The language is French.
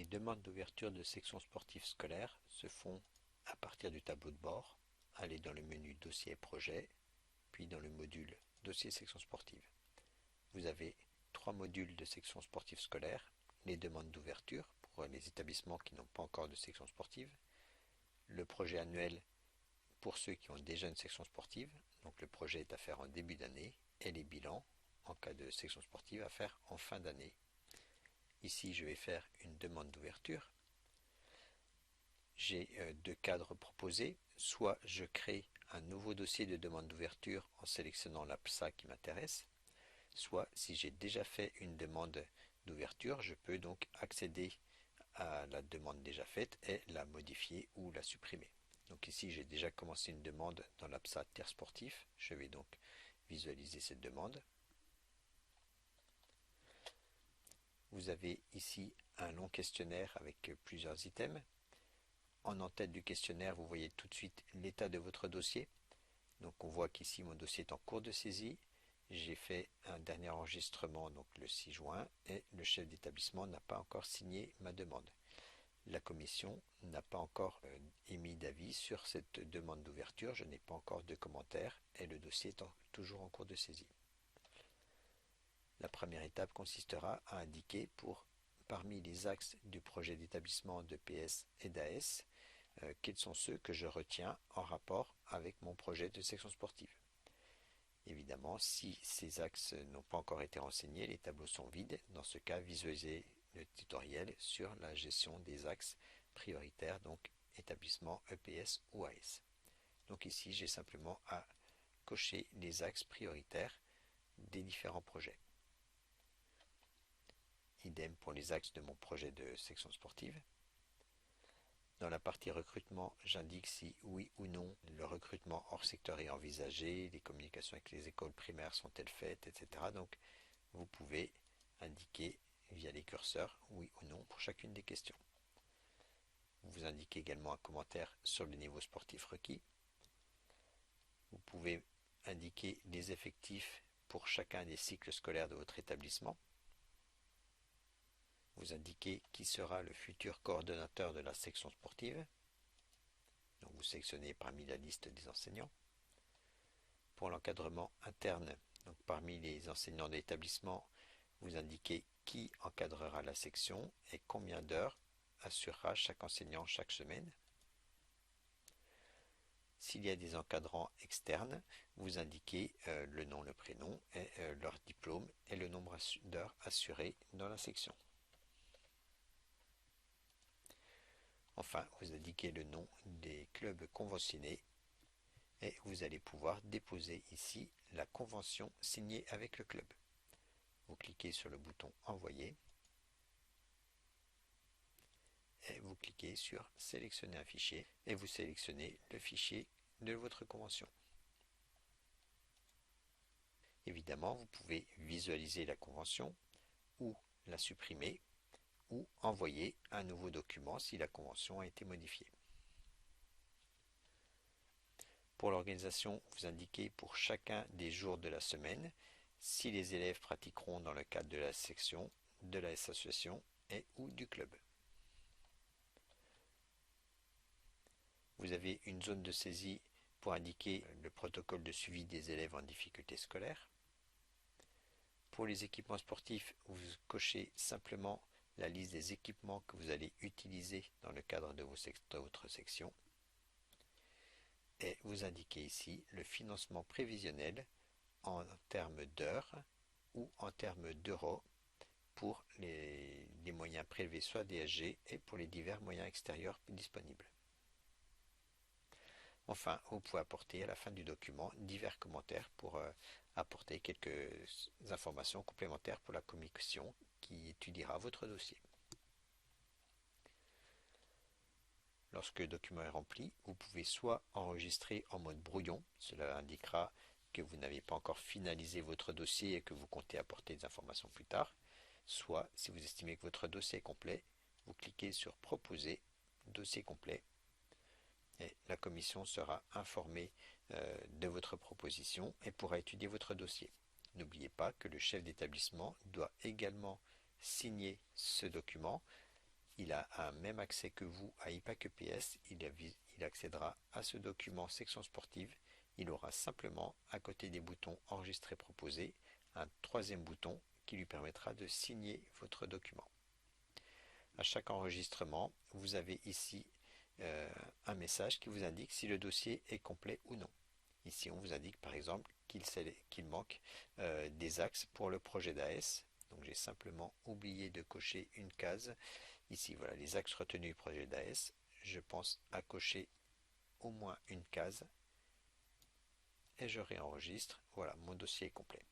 Les demandes d'ouverture de sections sportives scolaires se font à partir du tableau de bord. Allez dans le menu Dossier et projet, puis dans le module Dossier section sportive. Vous avez 3 modules de sections sportives scolaires, les demandes d'ouverture pour les établissements qui n'ont pas encore de section sportive, le projet annuel pour ceux qui ont déjà une section sportive, donc le projet est à faire en début d'année, et les bilans en cas de section sportive à faire en fin d'année. Ici, je vais faire une demande d'ouverture. J'ai 2 cadres proposés. Soit je crée un nouveau dossier de demande d'ouverture en sélectionnant l'APSA qui m'intéresse, soit si j'ai déjà fait une demande d'ouverture, je peux donc accéder à la demande déjà faite et la modifier ou la supprimer. Donc ici, j'ai déjà commencé une demande dans l'APSA Tiers Sportif. Je vais donc visualiser cette demande. Vous avez ici un long questionnaire avec plusieurs items. En en-tête du questionnaire, vous voyez tout de suite l'état de votre dossier. Donc on voit qu'ici mon dossier est en cours de saisie. J'ai fait un dernier enregistrement donc le 6 juin et le chef d'établissement n'a pas encore signé ma demande. La commission n'a pas encore émis d'avis sur cette demande d'ouverture. Je n'ai pas encore de commentaires et le dossier est toujours en cours de saisie. La première étape consistera à indiquer parmi les axes du projet d'établissement de PS et d'AS, quels sont ceux que je retiens en rapport avec mon projet de section sportive. Évidemment, si ces axes n'ont pas encore été renseignés, les tableaux sont vides. Dans ce cas, visualisez le tutoriel sur la gestion des axes prioritaires, donc établissement EPS ou AS. Donc ici, j'ai simplement à cocher les axes prioritaires des différents projets. Idem pour les axes de mon projet de section sportive. Dans la partie recrutement, j'indique si oui ou non le recrutement hors secteur est envisagé, les communications avec les écoles primaires sont-elles faites, etc. Donc vous pouvez indiquer via les curseurs oui ou non pour chacune des questions. Vous indiquez également un commentaire sur le niveau sportif requis. Vous pouvez indiquer les effectifs pour chacun des cycles scolaires de votre établissement. Vous indiquez qui sera le futur coordonnateur de la section sportive. Donc vous sélectionnez parmi la liste des enseignants. Pour l'encadrement interne, donc parmi les enseignants de l'établissement, vous indiquez qui encadrera la section et combien d'heures assurera chaque enseignant chaque semaine. S'il y a des encadrants externes, vous indiquez le nom, le prénom, et leur diplôme et le nombre d'heures assurées dans la section. Enfin, vous indiquez le nom des clubs conventionnés et vous allez pouvoir déposer ici la convention signée avec le club. Vous cliquez sur le bouton Envoyer et vous cliquez sur Sélectionner un fichier et vous sélectionnez le fichier de votre convention. Évidemment, vous pouvez visualiser la convention ou la supprimer ou envoyer un nouveau document si la convention a été modifiée. Pour l'organisation, vous indiquez pour chacun des jours de la semaine si les élèves pratiqueront dans le cadre de la section, de l'association et ou du club. Vous avez une zone de saisie pour indiquer le protocole de suivi des élèves en difficulté scolaire. Pour les équipements sportifs, vous cochez simplement la liste des équipements que vous allez utiliser dans le cadre de votre section. Et vous indiquez ici le financement prévisionnel en termes d'heures ou en termes d'euros pour les moyens prélevés soit DSG et pour les divers moyens extérieurs disponibles. Enfin, vous pouvez apporter à la fin du document divers commentaires pour apporter quelques informations complémentaires pour la commission qui étudiera votre dossier. Lorsque le document est rempli, vous pouvez soit enregistrer en mode brouillon, cela indiquera que vous n'avez pas encore finalisé votre dossier et que vous comptez apporter des informations plus tard, soit, si vous estimez que votre dossier est complet, vous cliquez sur Proposer, dossier complet, et la commission sera informée de votre proposition et pourra étudier votre dossier. N'oubliez pas que le chef d'établissement doit également signer ce document il a un même accès que vous à IPAC EPS, il accédera à ce document section sportive. Il aura simplement, à côté des boutons enregistrer proposer, un troisième bouton qui lui permettra de signer votre document. À chaque enregistrement, vous avez ici un message qui vous indique si le dossier est complet ou non. Ici, on vous indique par exemple qu'il manque des axes pour le projet d'AS. Donc j'ai simplement oublié de cocher une case. Ici, voilà les axes retenus du projet d'AS. Je pense à cocher au moins une case et je réenregistre. Voilà, mon dossier est complet.